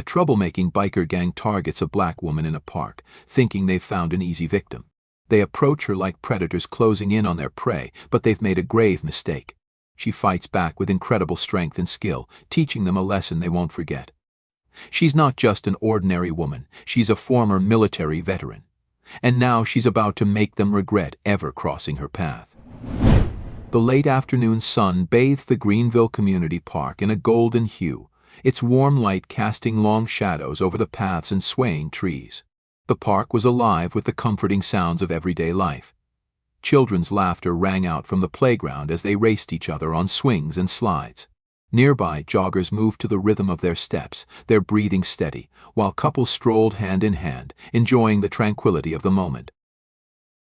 A troublemaking biker gang targets a black woman in a park, thinking they've found an easy victim. They approach her like predators closing in on their prey, but they've made a grave mistake. She fights back with incredible strength and skill, teaching them a lesson they won't forget. She's not just an ordinary woman, she's a former military veteran. And now she's about to make them regret ever crossing her path. The late afternoon sun bathed the Greenville Community Park in a golden hue, its warm light casting long shadows over the paths and swaying trees. The park was alive with the comforting sounds of everyday life. Children's laughter rang out from the playground as they raced each other on swings and slides. Nearby, joggers moved to the rhythm of their steps, their breathing steady, while couples strolled hand in hand, enjoying the tranquility of the moment.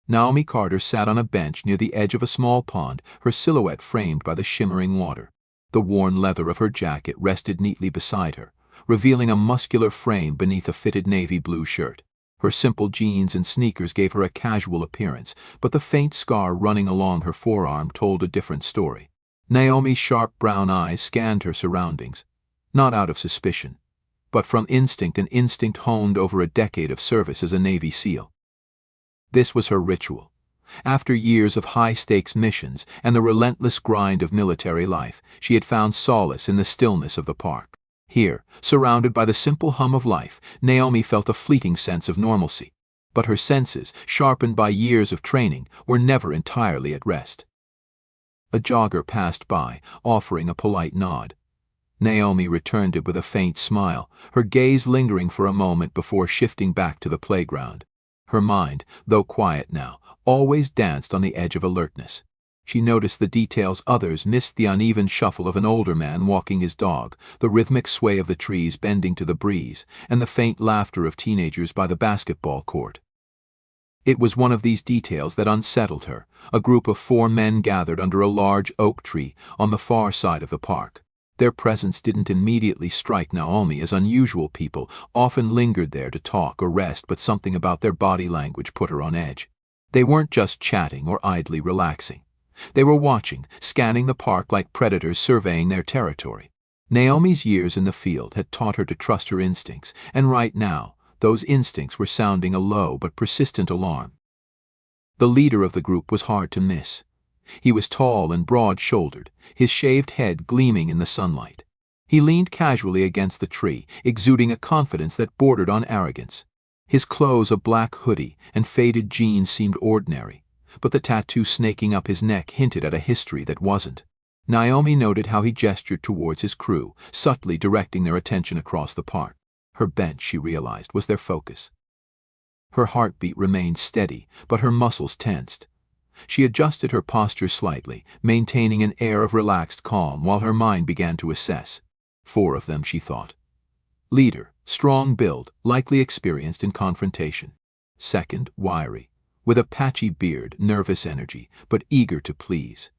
Naomi Carter sat on a bench near the edge of a small pond, her silhouette framed by the shimmering water. The worn leather of her jacket rested neatly beside her, revealing a muscular frame beneath a fitted navy blue shirt. Her simple jeans and sneakers gave her a casual appearance, but the faint scar running along her forearm told a different story. Naomi's sharp brown eyes scanned her surroundings, not out of suspicion, but from instinct, an instinct honed over a decade of service as a Navy SEAL. This was her ritual. After years of high-stakes missions and the relentless grind of military life, she had found solace in the stillness of the park. Here, surrounded by the simple hum of life, Naomi felt a fleeting sense of normalcy. But her senses, sharpened by years of training, were never entirely at rest. A jogger passed by, offering a polite nod. Naomi returned it with a faint smile, her gaze lingering for a moment before shifting back to the playground. Her mind, though quiet now, always danced on the edge of alertness. She noticed the details others missed: the uneven shuffle of an older man walking his dog, the rhythmic sway of the trees bending to the breeze, and the faint laughter of teenagers by the basketball court. It was one of these details that unsettled her. A group of 4 men gathered under a large oak tree on the far side of the park. Their presence didn't immediately strike Naomi as unusual. People often lingered there to talk or rest, but something about their body language put her on edge. They weren't just chatting or idly relaxing. They were watching, scanning the park like predators surveying their territory. Naomi's years in the field had taught her to trust her instincts, and right now, those instincts were sounding a low but persistent alarm. The leader of the group was hard to miss. He was tall and broad-shouldered, his shaved head gleaming in the sunlight. He leaned casually against the tree, exuding a confidence that bordered on arrogance. His clothes, a black hoodie and faded jeans, seemed ordinary, but the tattoo snaking up his neck hinted at a history that wasn't. Naomi noted how he gestured towards his crew, subtly directing their attention across the park. Her bench, she realized, was their focus. Her heartbeat remained steady, but her muscles tensed. She adjusted her posture slightly, maintaining an air of relaxed calm while her mind began to assess. 4 of them, she thought. Leader, strong build, likely experienced in confrontation. Second, wiry, with a patchy beard, nervous energy, but eager to please.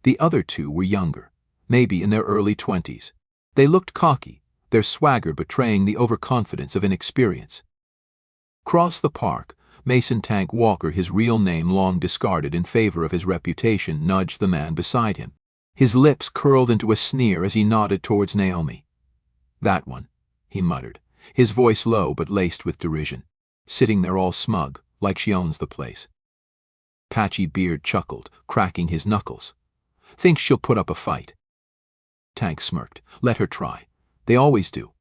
The other 2 were younger, maybe in their early 20s. They looked cocky, their swagger betraying the overconfidence of inexperience. Across the park, Mason Tank Walker, his real name long discarded in favor of his reputation, nudged the man beside him. His lips curled into a sneer as he nodded towards Naomi. "That one," he muttered, his voice low but laced with derision. "Sitting there all smug, like she owns the place." Patchy Beard chuckled, cracking his knuckles. "Thinks she'll put up a fight." Tank smirked. "Let her try. They always do."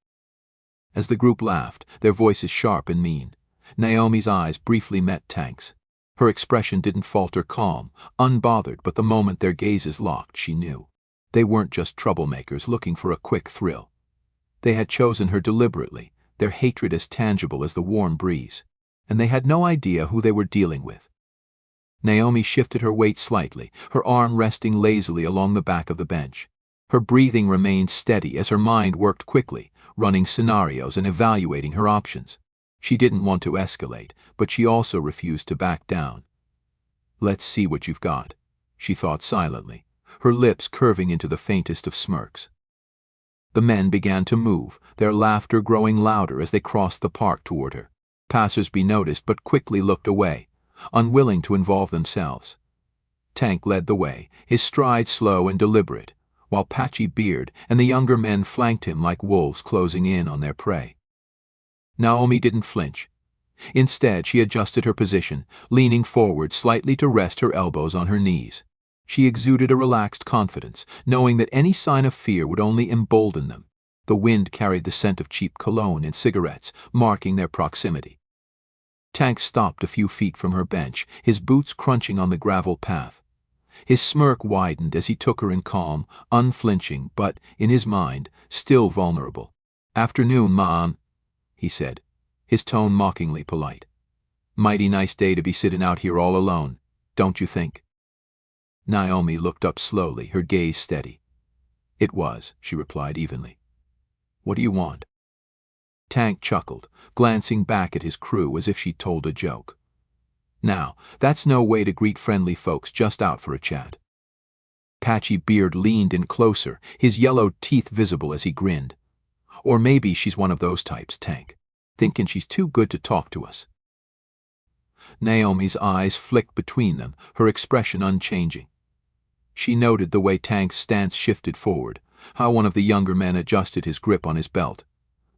As the group laughed, their voices sharp and mean, Naomi's eyes briefly met Tank's. Her expression didn't falter, calm, unbothered, but the moment their gazes locked, she knew. They weren't just troublemakers looking for a quick thrill. They had chosen her deliberately, their hatred as tangible as the warm breeze, and they had no idea who they were dealing with. Naomi shifted her weight slightly, her arm resting lazily along the back of the bench. Her breathing remained steady as her mind worked quickly, running scenarios and evaluating her options. She didn't want to escalate, but she also refused to back down. "Let's see what you've got," she thought silently, her lips curving into the faintest of smirks. The men began to move, their laughter growing louder as they crossed the park toward her. Passers-by noticed but quickly looked away, unwilling to involve themselves. Tank led the way, his stride slow and deliberate, while Patchy Beard and the younger men flanked him like wolves closing in on their prey. Naomi didn't flinch. Instead, she adjusted her position, leaning forward slightly to rest her elbows on her knees. She exuded a relaxed confidence, knowing that any sign of fear would only embolden them. The wind carried the scent of cheap cologne and cigarettes, marking their proximity. Tank stopped a few feet from her bench, his boots crunching on the gravel path. His smirk widened as he took her in calm, unflinching, but, in his mind, still vulnerable. "Afternoon, ma'am," he said, his tone mockingly polite. "Mighty nice day to be sitting out here all alone, don't you think?" Naomi looked up slowly, her gaze steady. "It was," she replied evenly. "What do you want?" Tank chuckled, glancing back at his crew as if she'd told a joke. Now, that's no way to greet friendly folks just out for a chat. Patchy Beard leaned in closer, his yellow teeth visible as he grinned. "Or maybe she's one of those types, Tank, thinking she's too good to talk to us." Naomi's eyes flicked between them, her expression unchanging. She noted the way Tank's stance shifted forward, how one of the younger men adjusted his grip on his belt.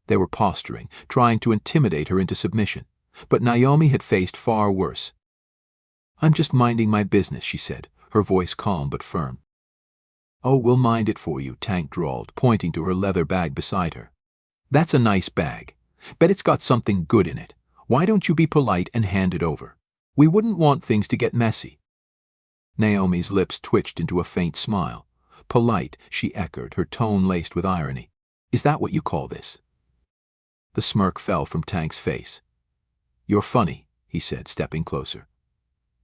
They were posturing, trying to intimidate her into submission, but Naomi had faced far worse. "I'm just minding my business," she said, her voice calm but firm. "Oh, we'll mind it for you," Tank drawled, pointing to her leather bag beside her. "That's a nice bag. Bet it's got something good in it. Why don't you be polite and hand it over? We wouldn't want things to get messy." Naomi's lips twitched into a faint smile. "Polite," she echoed, her tone laced with irony. "Is that what you call this?" The smirk fell from Tank's face. "You're funny," he said, stepping closer.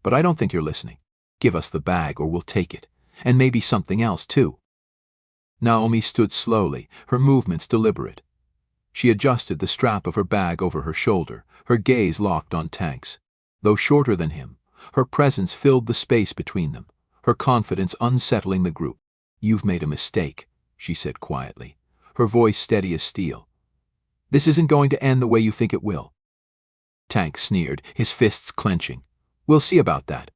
"But I don't think you're listening. Give us the bag or we'll take it. And maybe something else, too." Naomi stood slowly, her movements deliberate. She adjusted the strap of her bag over her shoulder, her gaze locked on Tank's. Though shorter than him, her presence filled the space between them, her confidence unsettling the group. "You've made a mistake," she said quietly, her voice steady as steel. "This isn't going to end the way you think it will." Tank sneered, his fists clenching. "We'll see about that."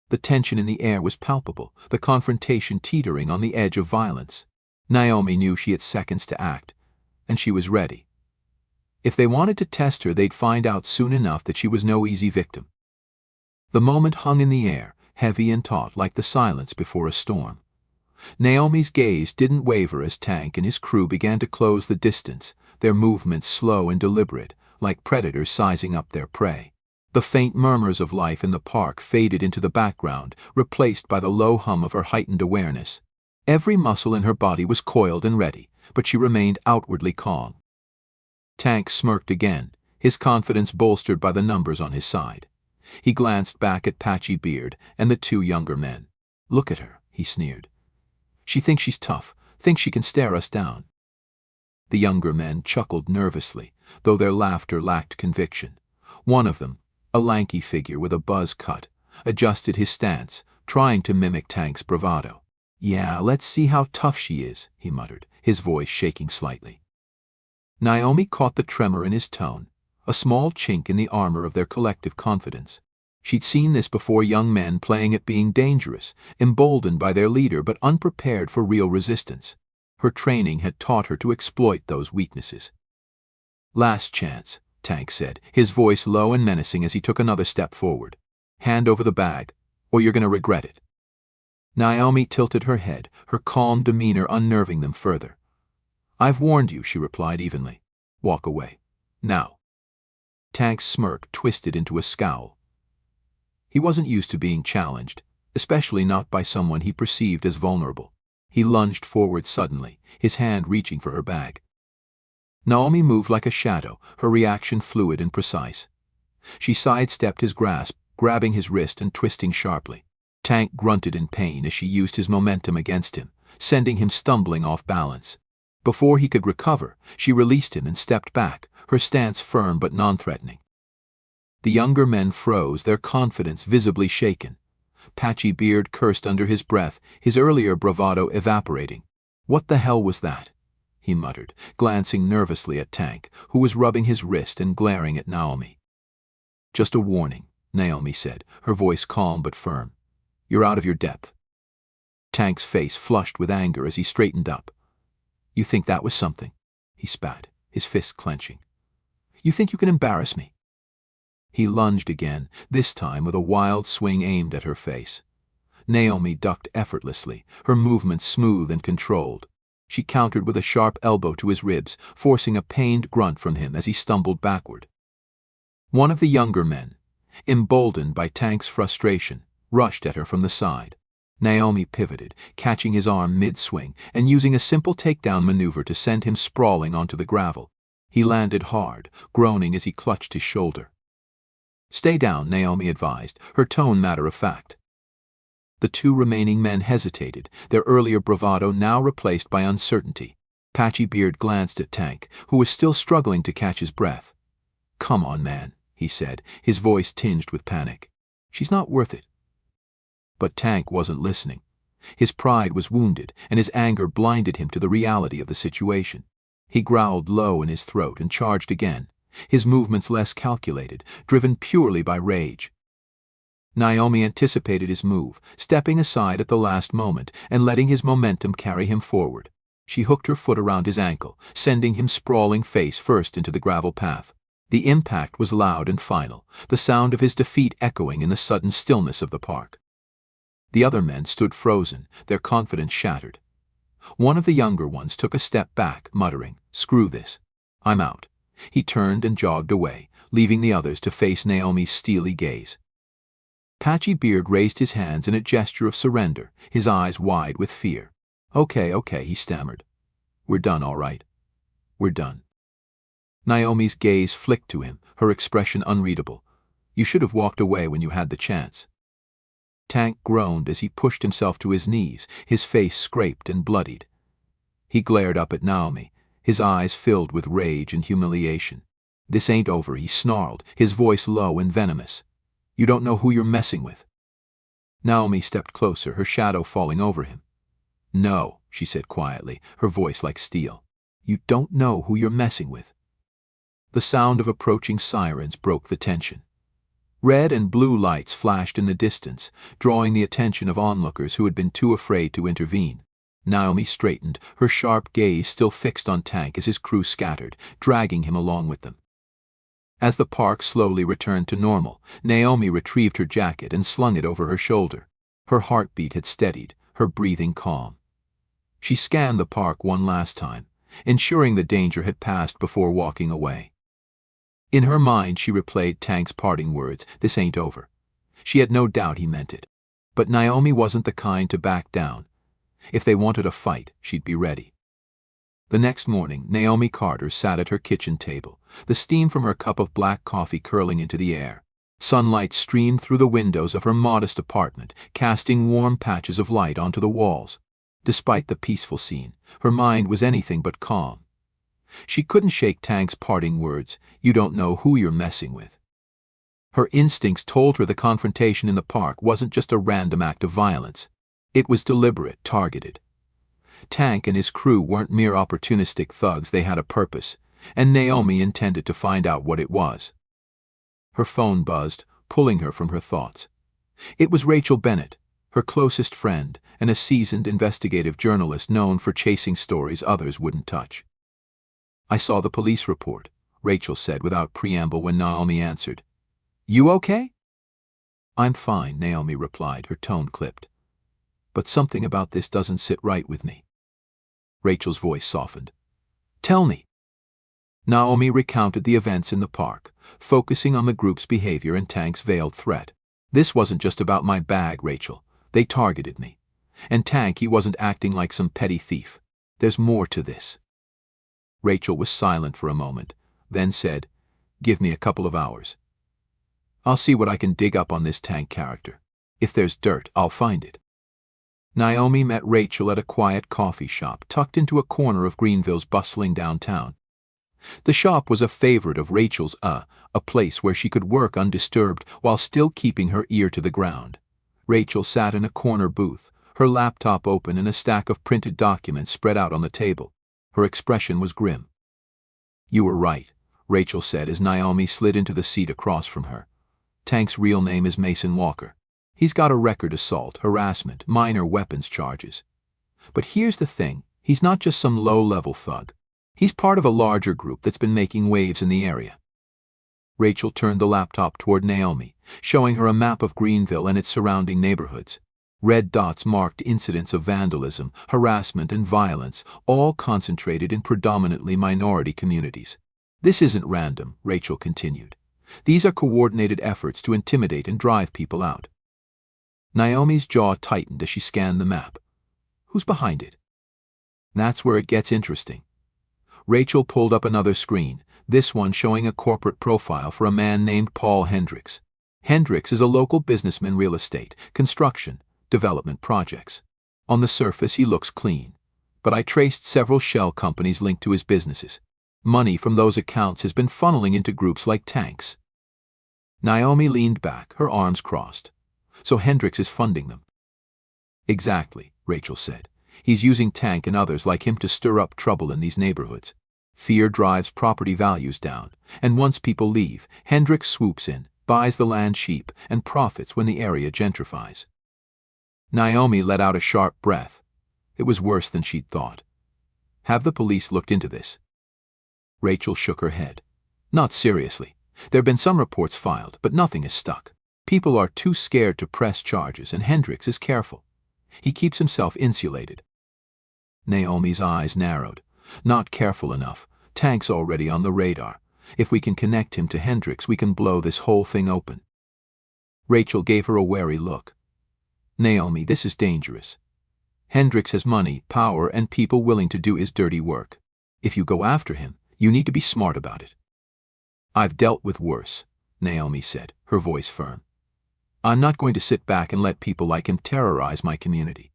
The tension in the air was palpable, the confrontation teetering on the edge of violence. Naomi knew she had seconds to act, and she was ready. If they wanted to test her, they'd find out soon enough that she was no easy victim. The moment hung in the air, heavy and taut like the silence before a storm. Naomi's gaze didn't waver as Tank and his crew began to close the distance, their movements slow and deliberate, like predators sizing up their prey. The faint murmurs of life in the park faded into the background, replaced by the low hum of her heightened awareness. Every muscle in her body was coiled and ready, but she remained outwardly calm. Tank smirked again, his confidence bolstered by the numbers on his side. He glanced back at Patchy Beard and the two younger men. "Look at her," he sneered. "She thinks she's tough, thinks she can stare us down." The younger men chuckled nervously, though their laughter lacked conviction. One of them, a lanky figure with a buzz cut, adjusted his stance, trying to mimic Tank's bravado. "Yeah, let's see how tough she is," he muttered, his voice shaking slightly. Naomi caught the tremor in his tone, a small chink in the armor of their collective confidence. She'd seen this before, young men playing at being dangerous, emboldened by their leader but unprepared for real resistance. Her training had taught her to exploit those weaknesses. "Last chance," Tank said, his voice low and menacing as he took another step forward. "Hand over the bag, or you're going to regret it." Naomi tilted her head, her calm demeanor unnerving them further. "I've warned you," she replied evenly. "Walk away. Now." Tank's smirk twisted into a scowl. He wasn't used to being challenged, especially not by someone he perceived as vulnerable. He lunged forward suddenly, his hand reaching for her bag. Naomi moved like a shadow, her reaction fluid and precise. She sidestepped his grasp, grabbing his wrist and twisting sharply. Tank grunted in pain as she used his momentum against him, sending him stumbling off balance. Before he could recover, she released him and stepped back, her stance firm but non-threatening. The younger men froze, their confidence visibly shaken. Patchy Beard cursed under his breath, his earlier bravado evaporating. "What the hell was that?" he muttered, glancing nervously at Tank, who was rubbing his wrist and glaring at Naomi. "Just a warning," Naomi said, her voice calm but firm. "You're out of your depth." Tank's face flushed with anger as he straightened up. "You think that was something?" he spat, his fists clenching. "You think you can embarrass me?" He lunged again, this time with a wild swing aimed at her face. Naomi ducked effortlessly, her movements smooth and controlled. She countered with a sharp elbow to his ribs, forcing a pained grunt from him as he stumbled backward. One of the younger men, emboldened by Tank's frustration, rushed at her from the side. Naomi pivoted, catching his arm mid-swing and using a simple takedown maneuver to send him sprawling onto the gravel. He landed hard, groaning as he clutched his shoulder. "Stay down," Naomi advised, her tone matter-of-fact. The two remaining men hesitated, their earlier bravado now replaced by uncertainty. Patchy Beard glanced at Tank, who was still struggling to catch his breath. "Come on, man," he said, his voice tinged with panic. "She's not worth it." But Tank wasn't listening. His pride was wounded, and his anger blinded him to the reality of the situation. He growled low in his throat and charged again, his movements less calculated, driven purely by rage. Naomi anticipated his move, stepping aside at the last moment and letting his momentum carry him forward. She hooked her foot around his ankle, sending him sprawling face first into the gravel path. The impact was loud and final, the sound of his defeat echoing in the sudden stillness of the park. The other men stood frozen, their confidence shattered. One of the younger ones took a step back, muttering, "Screw this. I'm out." He turned and jogged away, leaving the others to face Naomi's steely gaze. Patchy Beard raised his hands in a gesture of surrender, his eyes wide with fear. Okay, he stammered. "We're done, all right. We're done." Naomi's gaze flicked to him, her expression unreadable. "You should have walked away when you had the chance." Tank groaned as he pushed himself to his knees, his face scraped and bloodied. He glared up at Naomi, his eyes filled with rage and humiliation. "This ain't over," he snarled, his voice low and venomous. "You don't know who you're messing with." Naomi stepped closer, her shadow falling over him. "No," she said quietly, her voice like steel. "You don't know who you're messing with." The sound of approaching sirens broke the tension. Red and blue lights flashed in the distance, drawing the attention of onlookers who had been too afraid to intervene. Naomi straightened, her sharp gaze still fixed on Tank as his crew scattered, dragging him along with them. As the park slowly returned to normal, Naomi retrieved her jacket and slung it over her shoulder. Her heartbeat had steadied, her breathing calm. She scanned the park one last time, ensuring the danger had passed before walking away. In her mind she replayed Tank's parting words, "This ain't over." She had no doubt he meant it. But Naomi wasn't the kind to back down. If they wanted a fight, she'd be ready. The next morning, Naomi Carter sat at her kitchen table, the steam from her cup of black coffee curling into the air. Sunlight streamed through the windows of her modest apartment, casting warm patches of light onto the walls. Despite the peaceful scene, her mind was anything but calm. She couldn't shake Tank's parting words, "You don't know who you're messing with." Her instincts told her the confrontation in the park wasn't just a random act of violence. It was deliberate, targeted. Tank and his crew weren't mere opportunistic thugs, they had a purpose, and Naomi intended to find out what it was. Her phone buzzed, pulling her from her thoughts. It was Rachel Bennett, her closest friend, and a seasoned investigative journalist known for chasing stories others wouldn't touch. "I saw the police report," Rachel said without preamble when Naomi answered. "You okay?" "I'm fine," Naomi replied, her tone clipped. "But something about this doesn't sit right with me." Rachel's voice softened. "Tell me." Naomi recounted the events in the park, focusing on the group's behavior and Tank's veiled threat. "This wasn't just about my bag, Rachel. They targeted me. And Tank, he wasn't acting like some petty thief. There's more to this." Rachel was silent for a moment, then said, "Give me a couple of hours. I'll see what I can dig up on this Tank character. If there's dirt, I'll find it." Naomi met Rachel at a quiet coffee shop tucked into a corner of Greenville's bustling downtown. The shop was a favorite of Rachel's, a place where she could work undisturbed while still keeping her ear to the ground. Rachel sat in a corner booth, her laptop open and a stack of printed documents spread out on the table. Her expression was grim. "You were right," Rachel said as Naomi slid into the seat across from her. "Tank's real name is Mason Walker. He's got a record: assault, harassment, minor weapons charges. But here's the thing, he's not just some low-level thug. He's part of a larger group that's been making waves in the area. Rachel turned the laptop toward Naomi, showing her a map of Greenville and its surrounding neighborhoods. Red dots marked incidents of vandalism, harassment, and violence, all concentrated in predominantly minority communities. This isn't random, Rachel continued. These are coordinated efforts to intimidate and drive people out. Naomi's jaw tightened as she scanned the map. Who's behind it? That's where it gets interesting. Rachel pulled up another screen, this one showing a corporate profile for a man named Paul Hendricks. Hendricks is a local businessman, real estate, construction, development projects. On the surface he looks clean, but I traced several shell companies linked to his businesses. Money from those accounts has been funneling into groups like Tanks. Naomi leaned back, her arms crossed. So Hendricks is funding them. Exactly, Rachel said. He's using Tank and others like him to stir up trouble in these neighborhoods. Fear drives property values down, and once people leave, Hendricks swoops in, buys the land cheap, and profits when the area gentrifies. Naomi let out a sharp breath. It was worse than she'd thought. Have the police looked into this? Rachel shook her head. Not seriously. There have been some reports filed, but nothing is stuck. People are too scared to press charges, and Hendricks is careful. He keeps himself insulated. Naomi's eyes narrowed. Not careful enough. Tank's already on the radar. If we can connect him to Hendricks, we can blow this whole thing open. Rachel gave her a wary look. Naomi, this is dangerous. Hendricks has money, power, and people willing to do his dirty work. If you go after him, you need to be smart about it. I've dealt with worse, Naomi said, her voice firm. I'm not going to sit back and let people like him terrorize my community.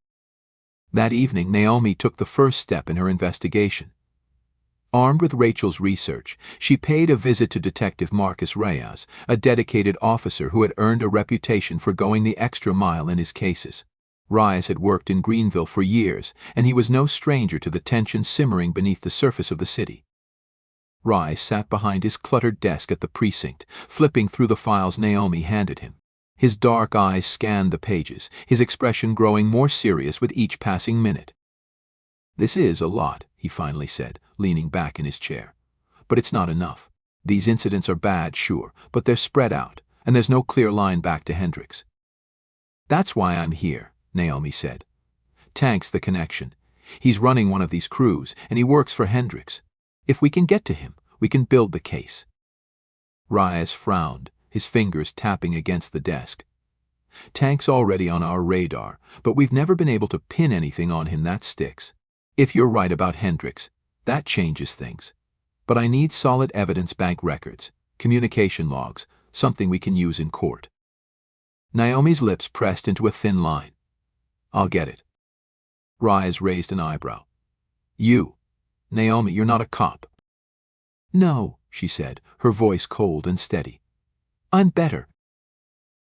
That evening, Naomi took the first step in her investigation. Armed with Rachel's research, she paid a visit to Detective Marcus Reyes, a dedicated officer who had earned a reputation for going the extra mile in his cases. Reyes had worked in Greenville for years, and he was no stranger to the tension simmering beneath the surface of the city. Reyes sat behind his cluttered desk at the precinct, flipping through the files Naomi handed him. His dark eyes scanned the pages, his expression growing more serious with each passing minute. This is a lot, he finally said, leaning back in his chair. But it's not enough. These incidents are bad, sure, but they're spread out, and there's no clear line back to Hendricks. That's why I'm here, Naomi said. Tank's the connection. He's running one of these crews, and he works for Hendricks. If we can get to him, we can build the case. Reyes frowned, his fingers tapping against the desk. Tank's already on our radar, but we've never been able to pin anything on him that sticks. If you're right about Hendricks, that changes things. But I need solid evidence, bank records, communication logs, something we can use in court. Naomi's lips pressed into a thin line. I'll get it. Reyes raised an eyebrow. You, Naomi, you're not a cop. No, she said, her voice cold and steady. I'm better.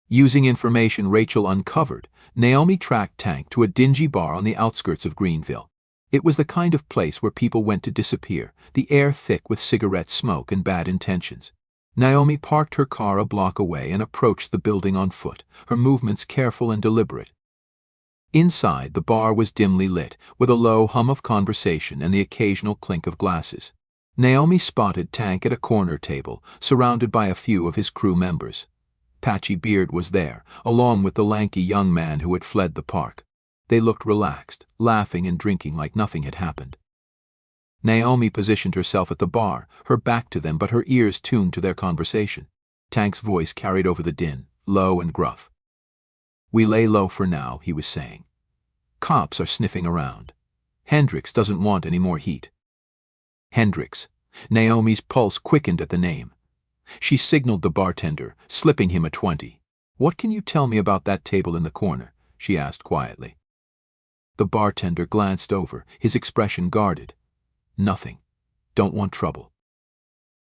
Using information Rachel uncovered, Naomi tracked Tank to a dingy bar on the outskirts of Greenville. It was the kind of place where people went to disappear, the air thick with cigarette smoke and bad intentions. Naomi parked her car a block away and approached the building on foot, her movements careful and deliberate. Inside, the bar was dimly lit, with a low hum of conversation and the occasional clink of glasses. Naomi spotted Tank at a corner table, surrounded by a few of his crew members. Patchy Beard was there, along with the lanky young man who had fled the park. They looked relaxed, laughing and drinking like nothing had happened. Naomi positioned herself at the bar, her back to them but her ears tuned to their conversation. Tank's voice carried over the din, low and gruff. We lay low for now, he was saying. Cops are sniffing around. Hendricks doesn't want any more heat. Hendricks. Naomi's pulse quickened at the name. She signaled the bartender, slipping him a 20. What can you tell me about that table in the corner? She asked quietly. The bartender glanced over, his expression guarded. Nothing. Don't want trouble.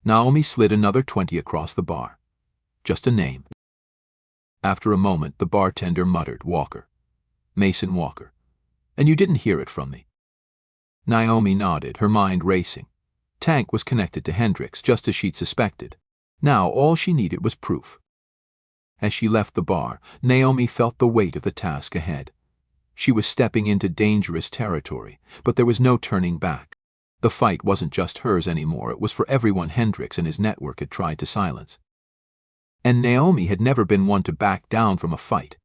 Naomi slid another 20 across the bar. Just a name. After a moment, the bartender muttered, Walker. Mason Walker. And you didn't hear it from me. Naomi nodded, her mind racing. Tank was connected to Hendricks, just as she'd suspected. Now all she needed was proof. As she left the bar, Naomi felt the weight of the task ahead. She was stepping into dangerous territory, but there was no turning back. The fight wasn't just hers anymore, it was for everyone Hendricks and his network had tried to silence. And Naomi had never been one to back down from a fight.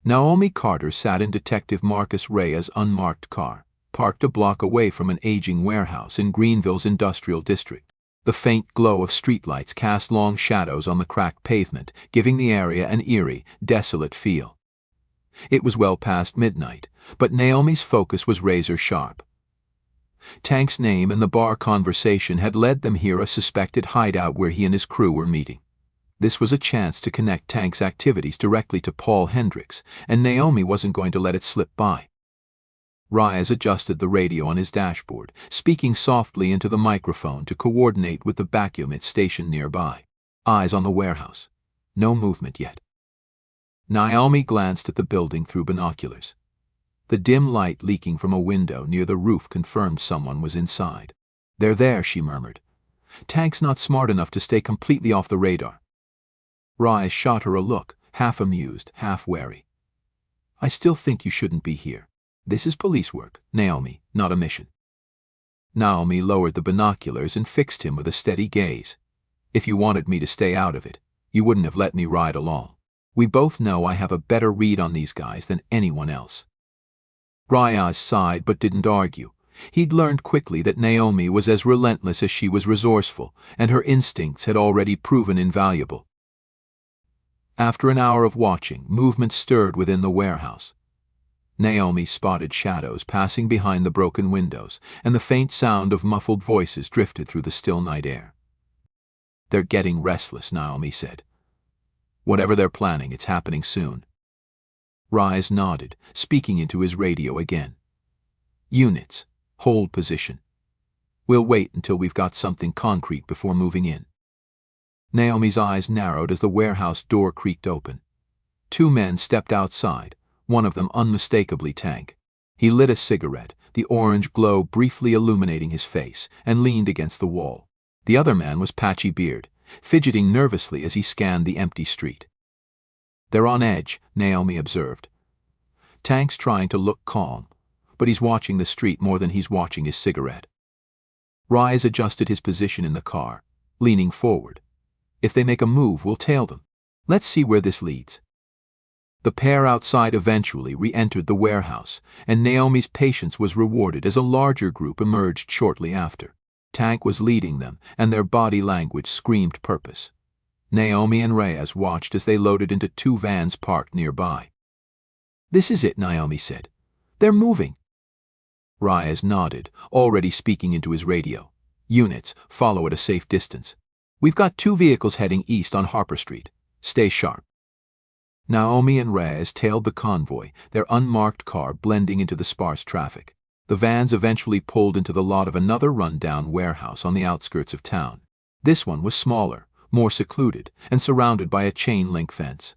Naomi Carter sat in Detective Marcus Reyes' unmarked car, parked a block away from an aging warehouse in Greenville's industrial district. The faint glow of streetlights cast long shadows on the cracked pavement, giving the area an eerie, desolate feel. It was well past midnight, but Naomi's focus was razor-sharp. Tank's name and the bar conversation had led them here, a suspected hideout where he and his crew were meeting. This was a chance to connect Tank's activities directly to Paul Hendricks, and Naomi wasn't going to let it slip by. Reyes adjusted the radio on his dashboard, speaking softly into the microphone to coordinate with the vacuum station nearby. Eyes on the warehouse. No movement yet. Naomi glanced at the building through binoculars. The dim light leaking from a window near the roof confirmed someone was inside. "They're there," she murmured. "Tank's not smart enough to stay completely off the radar." Reyes shot her a look, half amused, half wary. "I still think you shouldn't be here. This is police work, Naomi, not a mission." Naomi lowered the binoculars and fixed him with a steady gaze. "If you wanted me to stay out of it, you wouldn't have let me ride along. We both know I have a better read on these guys than anyone else." Reyes sighed but didn't argue. He'd learned quickly that Naomi was as relentless as she was resourceful, and her instincts had already proven invaluable. After an hour of watching, movement stirred within the warehouse. Naomi spotted shadows passing behind the broken windows, and the faint sound of muffled voices drifted through the still night air. "They're getting restless," Naomi said. "Whatever they're planning, it's happening soon." Reyes nodded, speaking into his radio again. "Units, hold position. We'll wait until we've got something concrete before moving in." Naomi's eyes narrowed as the warehouse door creaked open. Two men stepped outside, one of them unmistakably Tank. He lit a cigarette, the orange glow briefly illuminating his face, and leaned against the wall. The other man was Patchy Beard, fidgeting nervously as he scanned the empty street. "They're on edge," Naomi observed. "Tank's trying to look calm, but he's watching the street more than he's watching his cigarette." Reyes adjusted his position in the car, leaning forward. "If they make a move, we'll tail them. Let's see where this leads." The pair outside eventually re-entered the warehouse, and Naomi's patience was rewarded as a larger group emerged shortly after. Tank was leading them, and their body language screamed purpose. Naomi and Reyes watched as they loaded into two vans parked nearby. "This is it," Naomi said. "They're moving." Reyes nodded, already speaking into his radio. "Units, follow at a safe distance. We've got two vehicles heading east on Harper Street. Stay sharp." Naomi and Reyes tailed the convoy, their unmarked car blending into the sparse traffic. The vans eventually pulled into the lot of another run-down warehouse on the outskirts of town. This one was smaller, more secluded, and surrounded by a chain-link fence.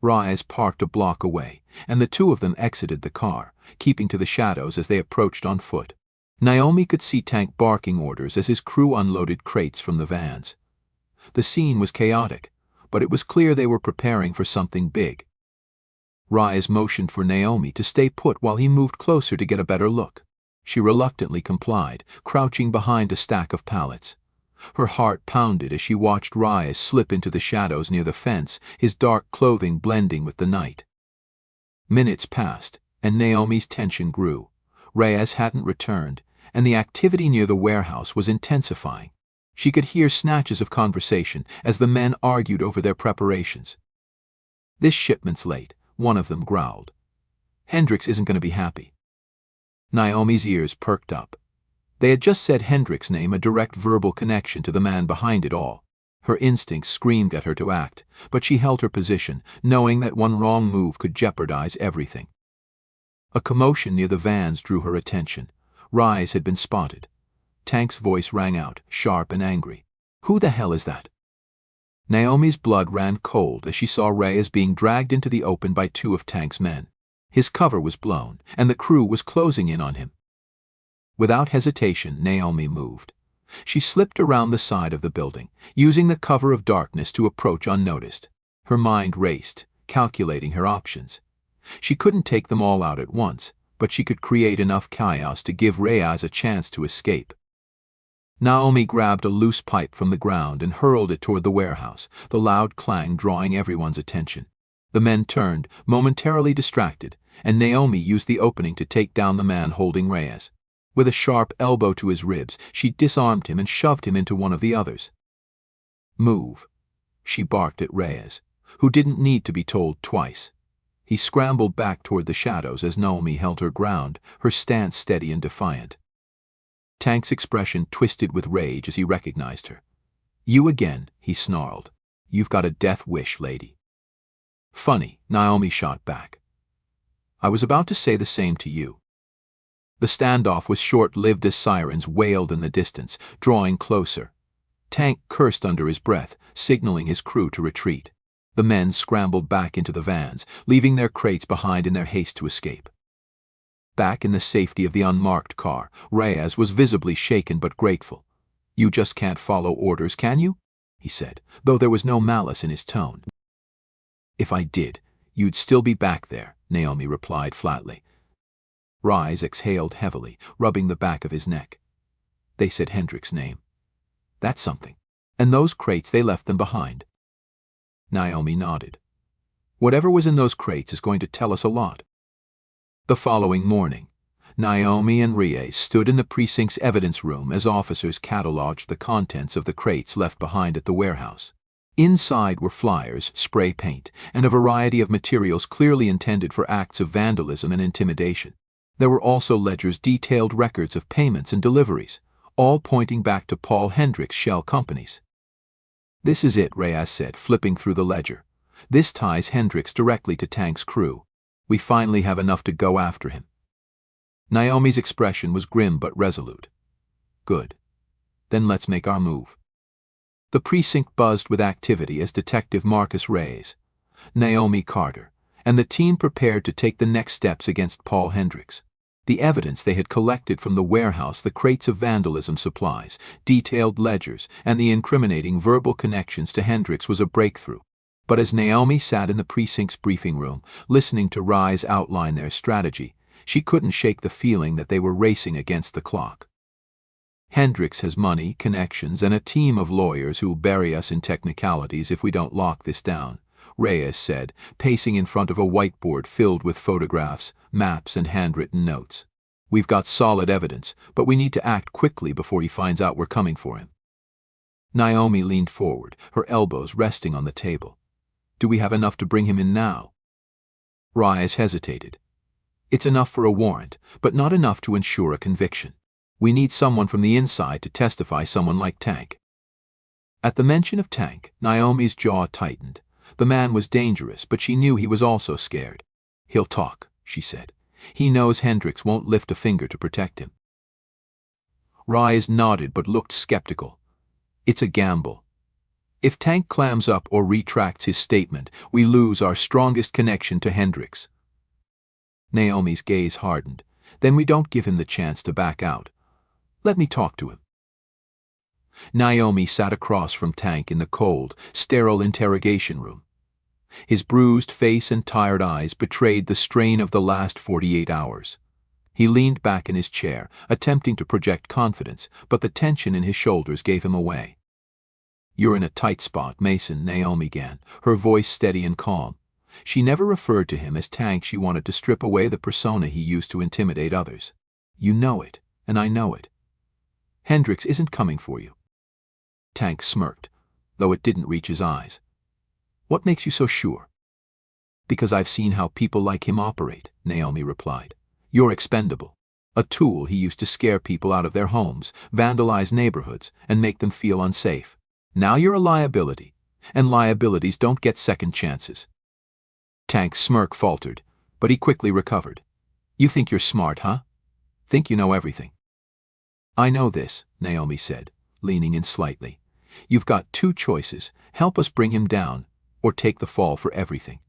Reyes parked a block away, and the two of them exited the car, keeping to the shadows as they approached on foot. Naomi could see Tank barking orders as his crew unloaded crates from the vans. The scene was chaotic, but it was clear they were preparing for something big. Reyes motioned for Naomi to stay put while he moved closer to get a better look. She reluctantly complied, crouching behind a stack of pallets. Her heart pounded as she watched Reyes slip into the shadows near the fence, his dark clothing blending with the night. Minutes passed, and Naomi's tension grew. Reyes hadn't returned, and the activity near the warehouse was intensifying. She could hear snatches of conversation as the men argued over their preparations. "This shipment's late," one of them growled. "Hendricks isn't going to be happy." Naomi's ears perked up. They had just said Hendricks' name, a direct verbal connection to the man behind it all. Her instincts screamed at her to act, but she held her position, knowing that one wrong move could jeopardize everything. A commotion near the vans drew her attention. Reyes had been spotted. Tank's voice rang out, sharp and angry. "Who the hell is that?" Naomi's blood ran cold as she saw Reyes being dragged into the open by two of Tank's men. His cover was blown, and the crew was closing in on him. Without hesitation, Naomi moved. She slipped around the side of the building, using the cover of darkness to approach unnoticed. Her mind raced, calculating her options. She couldn't take them all out at once, but she could create enough chaos to give Reyes a chance to escape. Naomi grabbed a loose pipe from the ground and hurled it toward the warehouse, the loud clang drawing everyone's attention. The men turned, momentarily distracted, and Naomi used the opening to take down the man holding Reyes. With a sharp elbow to his ribs, she disarmed him and shoved him into one of the others. "Move," she barked at Reyes, who didn't need to be told twice. He scrambled back toward the shadows as Naomi held her ground, her stance steady and defiant. Tank's expression twisted with rage as he recognized her. "You again," he snarled. "You've got a death wish, lady." "Funny," Naomi shot back. "I was about to say the same to you." The standoff was short-lived as sirens wailed in the distance, drawing closer. Tank cursed under his breath, signaling his crew to retreat. The men scrambled back into the vans, leaving their crates behind in their haste to escape. Back in the safety of the unmarked car, Reyes was visibly shaken but grateful. "You just can't follow orders, can you?" he said, though there was no malice in his tone. "If I did, you'd still be back there," Naomi replied flatly. Reyes exhaled heavily, rubbing the back of his neck. "They said Hendricks' name. That's something. And those crates, they left them behind." Naomi nodded. "Whatever was in those crates is going to tell us a lot." The following morning, Naomi and Reyes stood in the precinct's evidence room as officers cataloged the contents of the crates left behind at the warehouse. Inside were flyers, spray paint, and a variety of materials clearly intended for acts of vandalism and intimidation. There were also ledgers detailed records of payments and deliveries, all pointing back to Paul Hendricks' shell companies. "This is it," Reyes said, flipping through the ledger. "This ties Hendricks directly to Tank's crew. We finally have enough to go after him." Naomi's expression was grim but resolute. "Good. Then let's make our move." The precinct buzzed with activity as Detective Marcus Reyes, Naomi Carter, and the team prepared to take the next steps against Paul Hendricks. The evidence they had collected from the warehouse, the crates of vandalism supplies, detailed ledgers, and the incriminating verbal connections to Hendricks was a breakthrough. But as Naomi sat in the precinct's briefing room, listening to Reyes outline their strategy, she couldn't shake the feeling that they were racing against the clock. "Hendricks has money, connections, and a team of lawyers who'll bury us in technicalities if we don't lock this down," Reyes said, pacing in front of a whiteboard filled with photographs, maps, and handwritten notes. "We've got solid evidence, but we need to act quickly before he finds out we're coming for him." Naomi leaned forward, her elbows resting on the table. "Do we have enough to bring him in now?" Reyes hesitated. "It's enough for a warrant, but not enough to ensure a conviction. We need someone from the inside to testify, someone like Tank." At the mention of Tank, Naomi's jaw tightened. The man was dangerous, but she knew he was also scared. "He'll talk," she said. "He knows Hendricks won't lift a finger to protect him." Reyes nodded but looked skeptical. "It's a gamble. If Tank clams up or retracts his statement, we lose our strongest connection to Hendricks." Naomi's gaze hardened. "Then we don't give him the chance to back out. Let me talk to him." Naomi sat across from Tank in the cold, sterile interrogation room. His bruised face and tired eyes betrayed the strain of the last 48 hours. He leaned back in his chair, attempting to project confidence, but the tension in his shoulders gave him away. "You're in a tight spot, Mason," Naomi began, her voice steady and calm. She never referred to him as Tank. She wanted to strip away the persona he used to intimidate others. "You know it, and I know it. Hendricks isn't coming for you." Tank smirked, though it didn't reach his eyes. "What makes you so sure?" "Because I've seen how people like him operate," Naomi replied. "You're expendable. A tool he used to scare people out of their homes, vandalize neighborhoods, and make them feel unsafe. Now you're a liability, and liabilities don't get second chances." Tank's smirk faltered, but he quickly recovered. "You think you're smart, huh? Think you know everything." "I know this," Naomi said, leaning in slightly. "You've got two choices: help us bring him down, or take the fall for everything.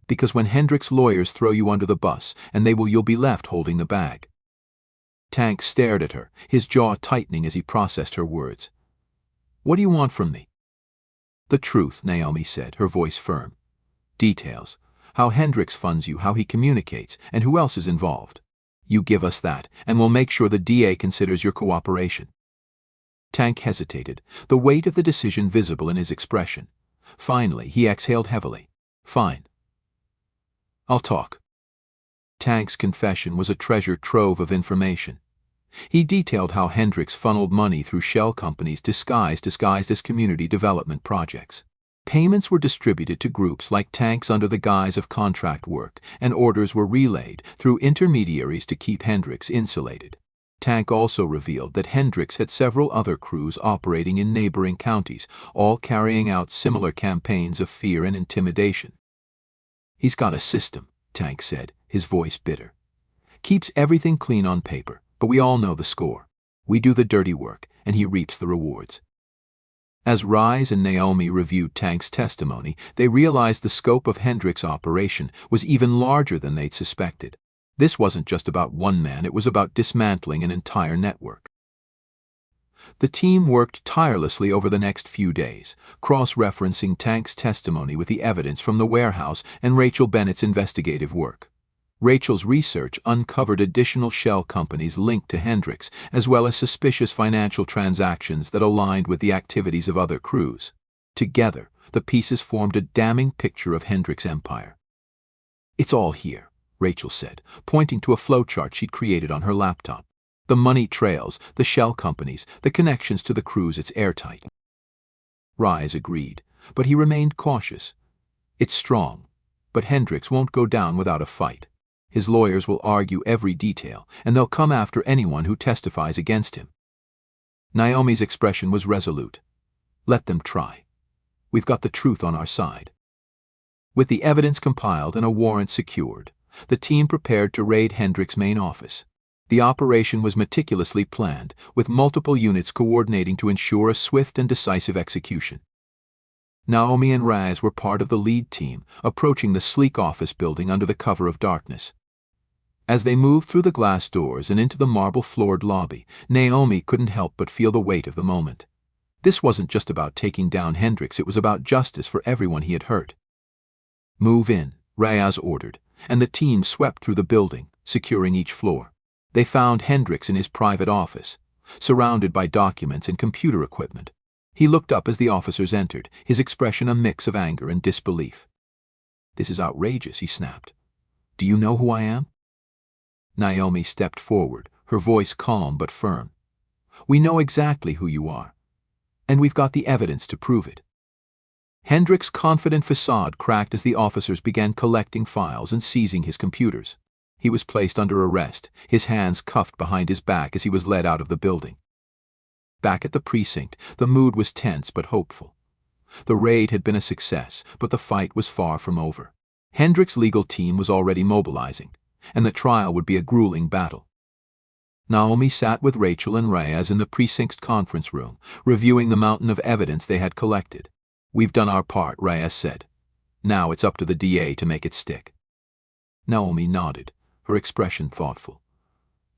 Because when Hendricks' lawyers throw you under the bus, and you'll be left holding the bag." Tank stared at her, his jaw tightening as he processed her words. "What do you want from me?" "The truth," Naomi said, her voice firm. Details. How Hendricks funds you, how he communicates, and who else is involved. You give us that, and we'll make sure the DA considers your cooperation. Tank hesitated, the weight of the decision visible in his expression. Finally, he exhaled heavily. Fine. I'll talk. Tank's confession was a treasure trove of information. He detailed how Hendricks funneled money through shell companies disguised as community development projects. Payments were distributed to groups like Tank's under the guise of contract work, and orders were relayed through intermediaries to keep Hendricks insulated. Tank also revealed that Hendricks had several other crews operating in neighboring counties, all carrying out similar campaigns of fear and intimidation. He's got a system, Tank said, his voice bitter. Keeps everything clean on paper, but we all know the score. We do the dirty work, and he reaps the rewards. As Rise and Naomi reviewed Tank's testimony, they realized the scope of Hendricks' operation was even larger than they'd suspected. This wasn't just about one man, it was about dismantling an entire network. The team worked tirelessly over the next few days, cross-referencing Tank's testimony with the evidence from the warehouse and Rachel Bennett's investigative work. Rachel's research uncovered additional shell companies linked to Hendricks, as well as suspicious financial transactions that aligned with the activities of other crews. Together, the pieces formed a damning picture of Hendricks' empire. It's all here, Rachel said, pointing to a flowchart she'd created on her laptop. The money trails, the shell companies, the connections to the crews, it's airtight. Rise agreed, but he remained cautious. It's strong, but Hendricks won't go down without a fight. His lawyers will argue every detail, and they'll come after anyone who testifies against him. Naomi's expression was resolute. Let them try. We've got the truth on our side. With the evidence compiled and a warrant secured, the team prepared to raid Hendricks' main office. The operation was meticulously planned, with multiple units coordinating to ensure a swift and decisive execution. Naomi and Raz were part of the lead team, approaching the sleek office building under the cover of darkness. As they moved through the glass doors and into the marble-floored lobby, Naomi couldn't help but feel the weight of the moment. This wasn't just about taking down Hendricks, it was about justice for everyone he had hurt. Move in, Raz ordered, and the team swept through the building, securing each floor. They found Hendricks in his private office, surrounded by documents and computer equipment. He looked up as the officers entered, his expression a mix of anger and disbelief. This is outrageous, he snapped. Do you know who I am? Naomi stepped forward, her voice calm but firm. We know exactly who you are, and we've got the evidence to prove it. Hendricks' confident facade cracked as the officers began collecting files and seizing his computers. He was placed under arrest, his hands cuffed behind his back as he was led out of the building. Back at the precinct, the mood was tense but hopeful. The raid had been a success, but the fight was far from over. Hendricks' legal team was already mobilizing, and the trial would be a grueling battle. Naomi sat with Rachel and Reyes in the precinct's conference room, reviewing the mountain of evidence they had collected. We've done our part, Reyes said. Now it's up to the DA to make it stick. Naomi nodded, her expression thoughtful.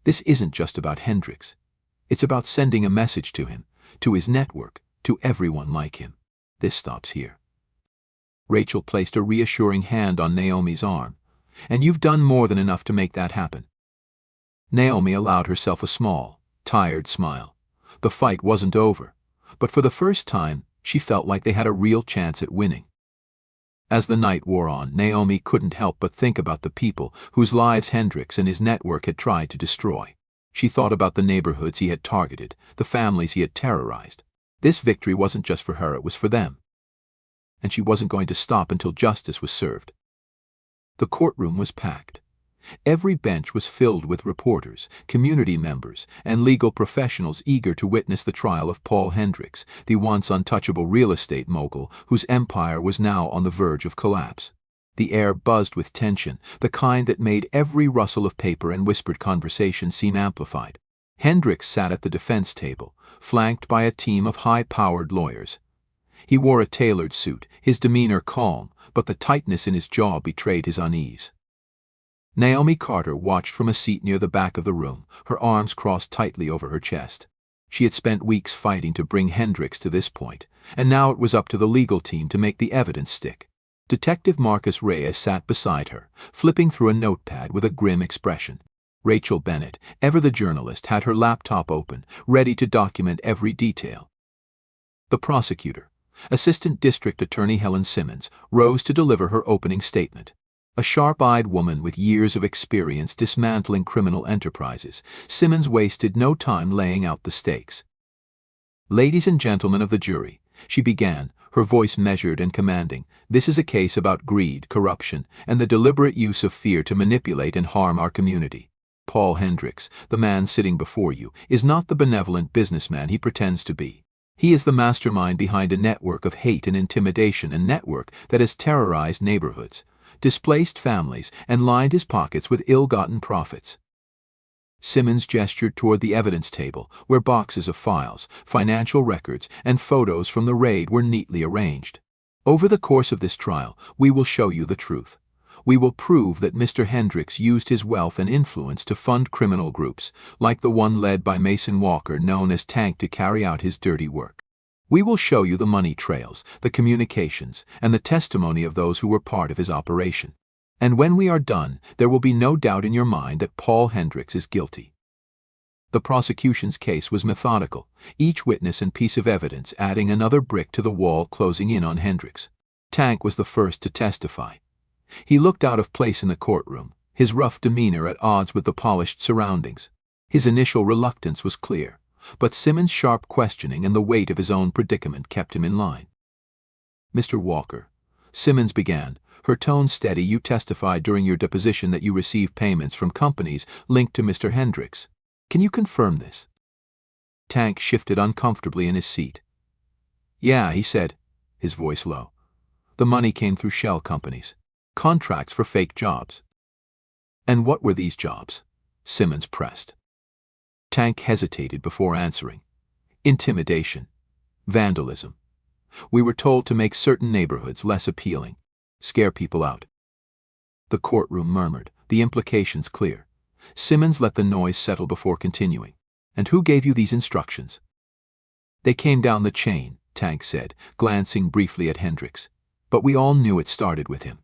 This isn't just about Hendricks. It's about sending a message to him, to his network, to everyone like him. This stops here. Rachel placed a reassuring hand on Naomi's arm. And you've done more than enough to make that happen. Naomi allowed herself a small, tired smile. The fight wasn't over, but for the first time, she felt like they had a real chance at winning. As the night wore on, Naomi couldn't help but think about the people whose lives Hendricks and his network had tried to destroy. She thought about the neighborhoods he had targeted, the families he had terrorized. This victory wasn't just for her, it was for them. And she wasn't going to stop until justice was served. The courtroom was packed. Every bench was filled with reporters, community members, and legal professionals eager to witness the trial of Paul Hendricks, the once untouchable real estate mogul whose empire was now on the verge of collapse. The air buzzed with tension, the kind that made every rustle of paper and whispered conversation seem amplified. Hendricks sat at the defense table, flanked by a team of high-powered lawyers. He wore a tailored suit, his demeanor calm, but the tightness in his jaw betrayed his unease. Naomi Carter watched from a seat near the back of the room, her arms crossed tightly over her chest. She had spent weeks fighting to bring Hendricks to this point, and now it was up to the legal team to make the evidence stick. Detective Marcus Reyes sat beside her, flipping through a notepad with a grim expression. Rachel Bennett, ever the journalist, had her laptop open, ready to document every detail. The prosecutor, Assistant District Attorney Helen Simmons, rose to deliver her opening statement. A sharp-eyed woman with years of experience dismantling criminal enterprises, Simmons wasted no time laying out the stakes. "Ladies and gentlemen of the jury," she began, her voice measured and commanding, "this is a case about greed, corruption, and the deliberate use of fear to manipulate and harm our community. Paul Hendricks, the man sitting before you, is not the benevolent businessman he pretends to be. He is the mastermind behind a network of hate and intimidation, a network that has terrorized neighborhoods, displaced families, and lined his pockets with ill-gotten profits." Simmons gestured toward the evidence table, where boxes of files, financial records, and photos from the raid were neatly arranged. "Over the course of this trial, we will show you the truth. We will prove that Mr. Hendricks used his wealth and influence to fund criminal groups, like the one led by Mason Walker known as Tank, to carry out his dirty work. We will show you the money trails, the communications, and the testimony of those who were part of his operation. And when we are done, there will be no doubt in your mind that Paul Hendricks is guilty." The prosecution's case was methodical, each witness and piece of evidence adding another brick to the wall closing in on Hendricks. Tank was the first to testify. He looked out of place in the courtroom, his rough demeanor at odds with the polished surroundings. His initial reluctance was clear, but Simmons' sharp questioning and the weight of his own predicament kept him in line. "Mr. Walker," Simmons began, her tone steady, "you testified during your deposition that you received payments from companies linked to Mr. Hendricks. Can you confirm this?" Tank shifted uncomfortably in his seat. "Yeah," he said, his voice low. "The money came through shell companies. Contracts for fake jobs." "And what were these jobs?" Simmons pressed. Tank hesitated before answering. "Intimidation. Vandalism. We were told to make certain neighborhoods less appealing. Scare people out." The courtroom murmured, the implications clear. Simmons let the noise settle before continuing. "And who gave you these instructions?" "They came down the chain," Tank said, glancing briefly at Hendricks. "But we all knew it started with him."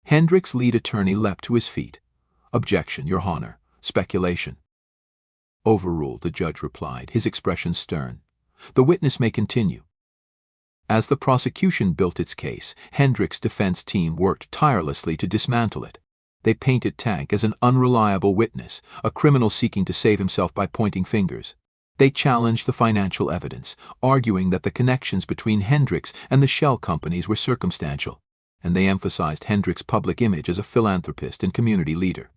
Hendricks' lead attorney leapt to his feet. "Objection, Your Honor. Speculation." "Overruled," the judge replied, his expression stern. "The witness may continue." As the prosecution built its case, Hendricks' defense team worked tirelessly to dismantle it. They painted Tank as an unreliable witness, a criminal seeking to save himself by pointing fingers. They challenged the financial evidence, arguing that the connections between Hendricks and the shell companies were circumstantial, and they emphasized Hendricks' public image as a philanthropist and community leader.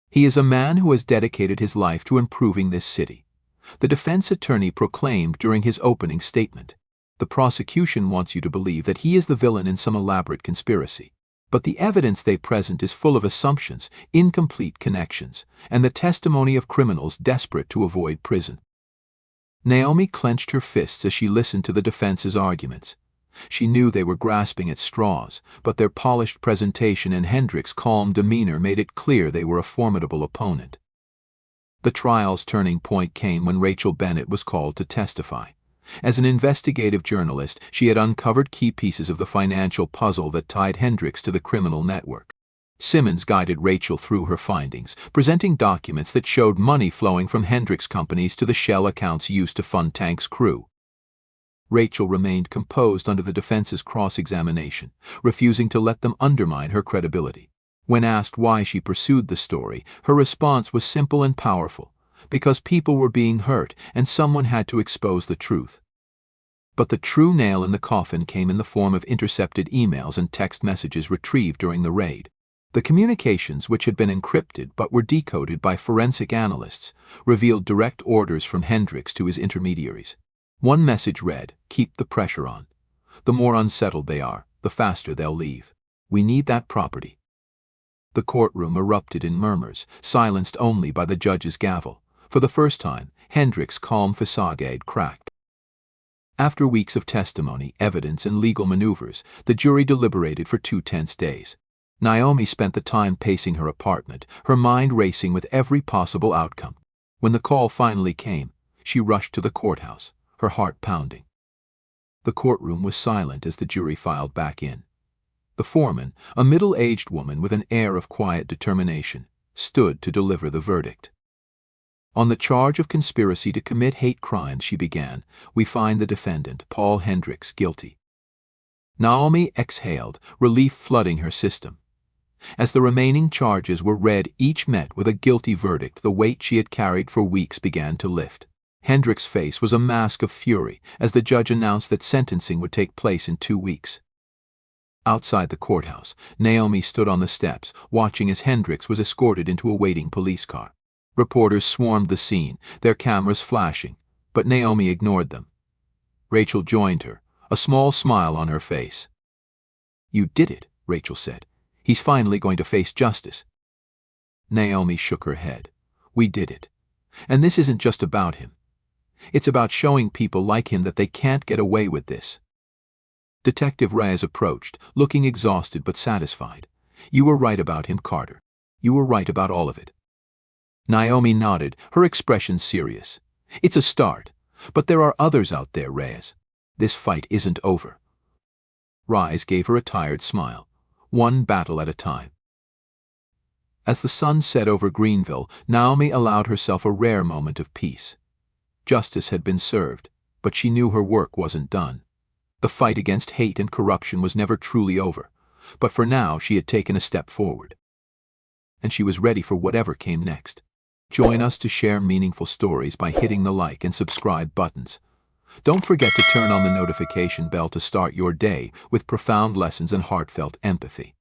"He is a man who has dedicated his life to improving this city," the defense attorney proclaimed during his opening statement. "The prosecution wants you to believe that he is the villain in some elaborate conspiracy. But the evidence they present is full of assumptions, incomplete connections, and the testimony of criminals desperate to avoid prison." Naomi clenched her fists as she listened to the defense's arguments. She knew they were grasping at straws, but their polished presentation and Hendricks' calm demeanor made it clear they were a formidable opponent. The trial's turning point came when Rachel Bennett was called to testify. As an investigative journalist, she had uncovered key pieces of the financial puzzle that tied Hendricks to the criminal network. Simmons guided Rachel through her findings, presenting documents that showed money flowing from Hendricks' companies to the shell accounts used to fund Tank's crew. Rachel remained composed under the defense's cross-examination, refusing to let them undermine her credibility. When asked why she pursued the story, her response was simple and powerful: because people were being hurt and someone had to expose the truth. But the true nail in the coffin came in the form of intercepted emails and text messages retrieved during the raid. The communications, which had been encrypted but were decoded by forensic analysts, revealed direct orders from Hendricks to his intermediaries. One message read, "Keep the pressure on. The more unsettled they are, the faster they'll leave. We need that property." The courtroom erupted in murmurs, silenced only by the judge's gavel. For the first time, Hendricks' calm facade cracked. After weeks of testimony, evidence, and legal maneuvers, the jury deliberated for 2 tense days. Naomi spent the time pacing her apartment, her mind racing with every possible outcome. When the call finally came, she rushed to the courthouse, her heart pounding. The courtroom was silent as the jury filed back in. The foreman, a middle-aged woman with an air of quiet determination, stood to deliver the verdict. On the charge of conspiracy to commit hate crimes, she began, we find the defendant, Paul Hendricks, guilty. Naomi exhaled, relief flooding her system. As the remaining charges were read, each met with a guilty verdict. The weight she had carried for weeks began to lift. Hendricks' face was a mask of fury as the judge announced that sentencing would take place in 2 weeks. Outside the courthouse, Naomi stood on the steps, watching as Hendricks was escorted into a waiting police car. Reporters swarmed the scene, their cameras flashing, but Naomi ignored them. Rachel joined her, a small smile on her face. "You did it," Rachel said. "He's finally going to face justice." Naomi shook her head. "We did it. And this isn't just about him. It's about showing people like him that they can't get away with this." Detective Reyes approached, looking exhausted but satisfied. "You were right about him, Carter. You were right about all of it." Naomi nodded, her expression serious. "It's a start, but there are others out there, Reyes. This fight isn't over." Reyes gave her a tired smile. "One battle at a time." As the sun set over Greenville, Naomi allowed herself a rare moment of peace. Justice had been served, but she knew her work wasn't done. The fight against hate and corruption was never truly over, but for now she had taken a step forward. And she was ready for whatever came next. Join us to share meaningful stories by hitting the like and subscribe buttons. Don't forget to turn on the notification bell to start your day with profound lessons and heartfelt empathy.